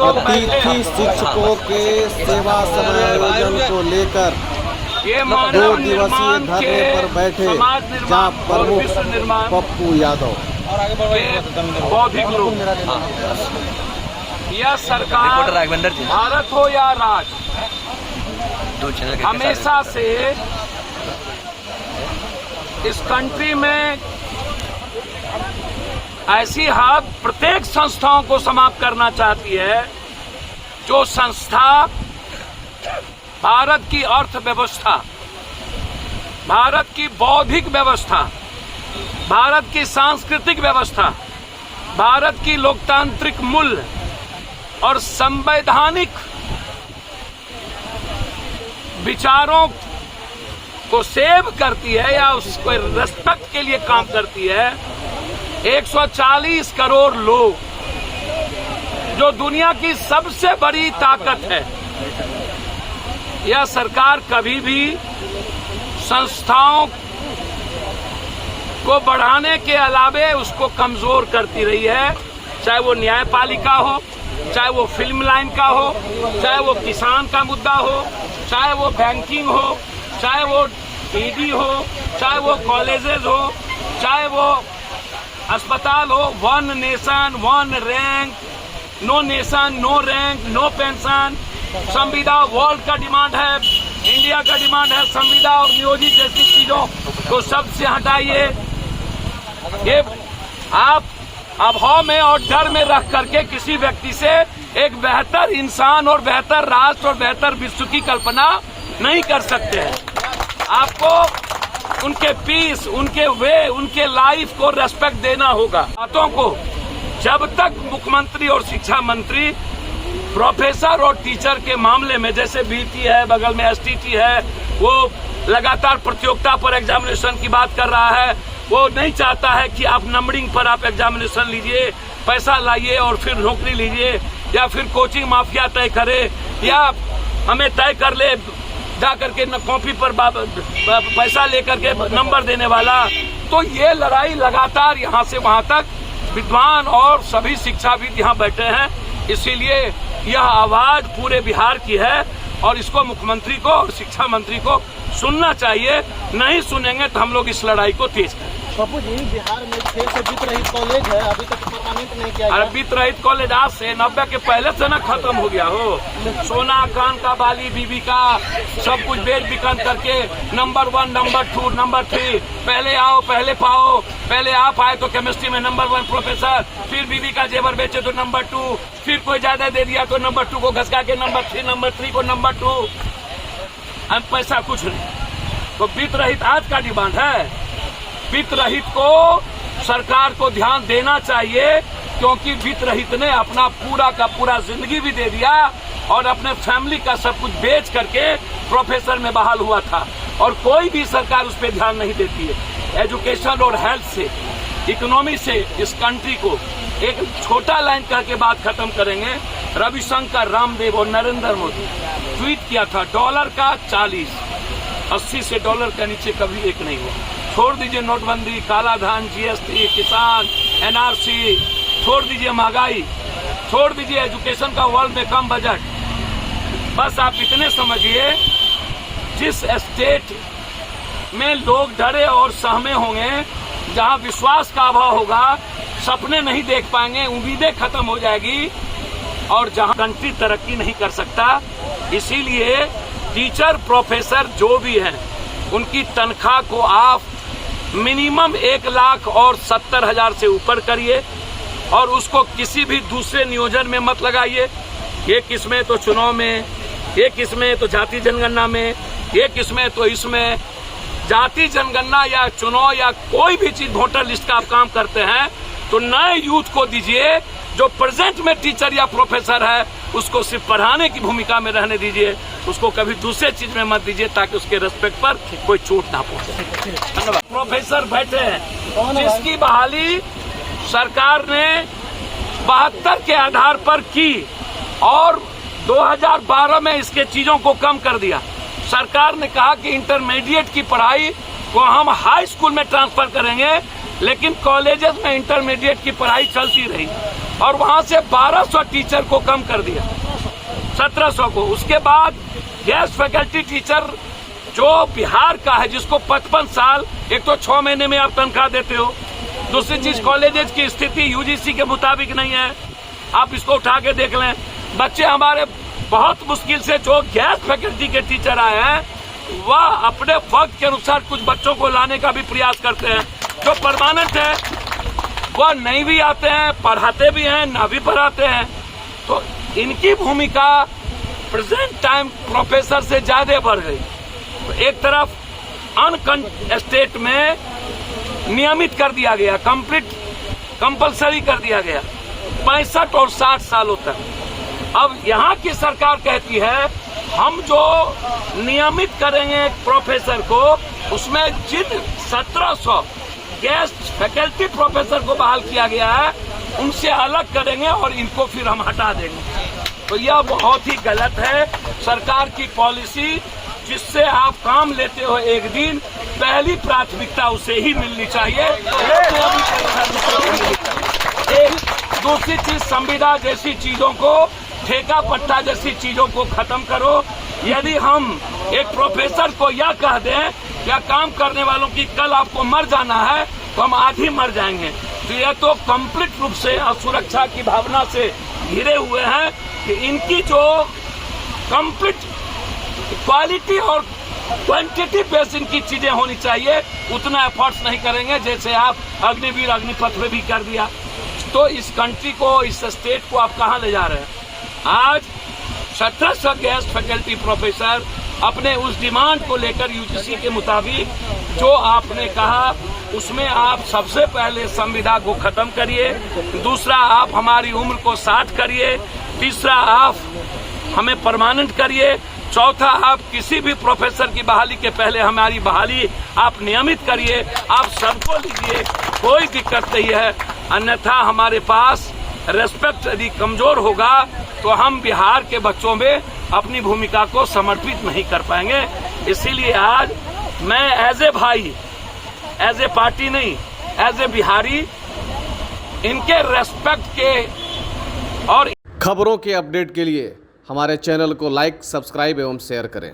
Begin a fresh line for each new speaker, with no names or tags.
लोग बैठे
अतिथि शिक्षकों के सेवा समायोजन को लेकर
ये
2
मानव
दिवसीय
निर्माण
धरने
के
पर बैठे
समाज
जहां
निर्माण और विश्व
प्रमुख
निर्माण
पप्पू यादव
के बौद्धिक लोग, यह सरकार भारत हो या राज, हमेशा से इस कंट्री में ऐसी हाथ प्रत्येक संस्थाओं को समाप्त करना चाहती है जो संस्था भारत की अर्थव्यवस्था, भारत की बौद्धिक व्यवस्था, भारत की सांस्कृतिक व्यवस्था, भारत की लोकतांत्रिक मूल्य और संवैधानिक विचारों को सेव करती है या उसको रेस्पेक्ट के लिए काम करती है। 140 करोड़ लोग जो दुनिया की सबसे बड़ी ताकत है, यह सरकार कभी भी संस्थाओं को बढ़ाने के अलावे उसको कमजोर करती रही है। चाहे वो न्यायपालिका हो, चाहे वो फिल्म लाइन का हो, चाहे वो किसान का मुद्दा हो, चाहे वो बैंकिंग हो, चाहे वो ईडी हो, चाहे वो कॉलेजेस हो, चाहे वो अस्पताल हो। 1 nation 1 rank, no nation no rank no pension, संविदा वर्ल्ड का डिमांड है, इंडिया का डिमांड है। संविदा और नियोजित जैसी चीजों को सबसे हटाइए। ये आप अभाव में और डर में रख करके किसी व्यक्ति से एक बेहतर इंसान और बेहतर राष्ट्र और बेहतर विश्व की कल्पना नहीं कर सकते हैं। आपको उनके पीस, उनके वे, उनके लाइफ को रेस्पेक्ट देना होगा। बातों को जब तक मुख्यमंत्री और शिक्षा मंत्री प्रोफेसर और टीचर के मामले में, जैसे बीटी है, बगल में एसटीटी है, वो लगातार प्रतियोगिता पर एग्जामिनेशन की बात कर रहा है। वो नहीं चाहता है कि आप नंबरिंग पर आप एग्जामिनेशन लीजिए, पैसा लाइए और फिर नौकरी लीजिए, या फिर कोचिंग माफिया तय करे, या हमें तय कर ले जा करके कॉपी पर पैसा लेकर के नंबर देने वाला। तो ये लड़ाई लगातार यहाँ से वहाँ तक विद्वान और सभी शिक्षाविद यहाँ बैठे हैं। इसीलिए यह आवाज पूरे बिहार की है और इसको मुख्यमंत्री को और शिक्षा मंत्री को सुनना चाहिए। नहीं सुनेंगे तो हम लोग इस लड़ाई को तेज करेंगे।
पप्पू जी, बिहार में 6 से वित्त रहित कॉलेज है, अभी तक परमानेंट नहीं किया गया।
वित्त रहित कॉलेज आज से 90 के पहले से ना खत्म हो गया हो। सोना, कान का बाली, बीबी का सब कुछ बेच बिकन करके नंबर 1, नंबर 2, नंबर 3, पहले आओ पहले पाओ। पहले आप आए तो केमिस्ट्री में नंबर 1 प्रोफेसर, फिर बीबी का जेवर बेचे तो नंबर 2, फिर कोई ज्यादा दे दिया तो नंबर 2 को घसका के नंबर 3, नंबर 3 को नंबर 2। हम पैसा कुछ नहीं। तो वित्त रहित आज का डिमांड है। वित्त रहित को सरकार को ध्यान देना चाहिए, क्योंकि वित्त रहित ने अपना पूरा का पूरा जिंदगी भी दे दिया और अपने फैमिली का सब कुछ बेच करके प्रोफेसर में बहाल हुआ था, और कोई भी सरकार उस पर ध्यान नहीं देती है। एजुकेशन और हेल्थ से, इकोनॉमी से इस कंट्री को एक छोटा लाइन करके बात खत्म करेंगे। रविशंकर, रामदेव और नरेंद्र मोदी ट्वीट किया था डॉलर का 40, 80 से डॉलर के नीचे कभी एक नहीं हुआ। छोड़ दीजिए नोटबंदी, काला धन, जीएसटी, किसान, एनआरसी, छोड़ दीजिए महंगाई, छोड़ दीजिए एजुकेशन का वर्ल्ड में कम बजट। बस आप इतने समझिए, जिस स्टेट में लोग डरे और सहमे होंगे, जहां विश्वास का अभाव होगा, सपने नहीं देख पाएंगे, उम्मीदें खत्म हो जाएगी, और जहां कंट्री तरक्की नहीं कर सकता। इसीलिए टीचर, प्रोफेसर जो भी हैं, उनकी तनख्वाह को आप मिनिमम 1,70,000 से ऊपर करिए, और उसको किसी भी दूसरे नियोजन में मत लगाइए। ये किसमें तो चुनाव में, ये किसमें तो जाति जनगणना में, ये किसमें तो इसमें। जाति जनगणना या चुनाव या कोई भी चीज वोटर लिस्ट का आप काम करते हैं तो नए यूथ को दीजिए। जो प्रेजेंट में टीचर या प्रोफेसर है उसको सिर्फ पढ़ाने की भूमिका में रहने दीजिए, उसको कभी दूसरे चीज में मत दीजिए, ताकि उसके रेस्पेक्ट पर कोई चोट ना पहुंचे। धन्यवाद। प्रोफेसर बैठे हैं जिसकी बहाली सरकार ने 72 के आधार पर की और 2012 में इसके चीजों को कम कर दिया। सरकार ने कहा कि इंटरमीडिएट की पढ़ाई को हम हाई स्कूल में ट्रांसफर करेंगे, लेकिन कॉलेजेस में इंटरमीडिएट की पढ़ाई चलती रही। और वहां से 1200 टीचर को कम कर दिया, 1700 को। उसके बाद गेस्ट फैकल्टी टीचर जो बिहार का है, जिसको 55 साल, एक तो 6 महीने में आप तनख्वाह देते हो, दूसरी चीज कॉलेजेस की स्थिति यूजीसी के मुताबिक नहीं है, आप इसको उठा के देख लें। बच्चे हमारे बहुत मुश्किल से जो गेस्ट फैकल्टी के टीचर आए हैं वह अपने वक्त के अनुसार कुछ बच्चों को लाने का भी प्रयास करते हैं। जो परमानेंट है वह नहीं भी आते हैं, पढ़ाते भी हैं, ना भी पढ़ाते हैं। तो इनकी भूमिका प्रेजेंट टाइम प्रोफेसर से ज्यादा बढ़ गई। तो एक तरफ अनकंटेस्टेड में नियमित कर दिया गया, कंपलसरी कर दिया गया 65 और 60 सालों तक। अब यहाँ की सरकार कहती है हम जो नियमित करेंगे प्रोफेसर को, उसमें जिन 1700 गेस्ट फैकल्टी प्रोफेसर को बहाल किया गया है उनसे अलग करेंगे और इनको फिर हम हटा देंगे। तो यह बहुत ही गलत है सरकार की पॉलिसी, जिससे आप काम लेते हो एक दिन, पहली प्राथमिकता उसे ही मिलनी चाहिए। दूसरी चीज, संविदा जैसी चीजों को, ठेका पट्टा जैसी चीजों को खत्म करो। यदि हम एक प्रोफेसर को यह कह दें या काम करने वालों की कल आपको मर जाना है तो हम आज ही मर जाएंगे, तो यह तो कंप्लीट रूप से असुरक्षा की भावना से घिरे हुए हैं कि इनकी जो कंप्लीट क्वालिटी और क्वांटिटी बेस इनकी चीजें होनी चाहिए, उतना एफर्ट्स नहीं करेंगे जैसे आप अग्निवीर अग्निपथ में भी कर दिया। तो इस कंट्री को, इस स्टेट को आप कहाँ ले जा रहे हैं? आज 1700 गेस्ट फैकल्टी प्रोफेसर अपने उस डिमांड को लेकर यूजीसी के मुताबिक जो आपने कहा उसमें आप सबसे पहले संविदा को खत्म करिए, दूसरा आप हमारी उम्र को 60 करिए, तीसरा आप हमें परमानेंट करिए, चौथा आप किसी भी प्रोफेसर की बहाली के पहले हमारी बहाली आप नियमित करिए। आप सबको लीजिए, कोई दिक्कत नहीं है। अन्यथा हमारे पास रेस्पेक्ट यदि कमजोर होगा तो हम बिहार के बच्चों में अपनी भूमिका को समर्पित नहीं कर पाएंगे। इसीलिए आज मैं एज ए भाई, एज ए पार्टी नहीं, एज ए बिहारी, इनके रेस्पेक्ट के और
खबरों के अपडेट के लिए हमारे चैनल को लाइक, सब्सक्राइब एवं शेयर करें।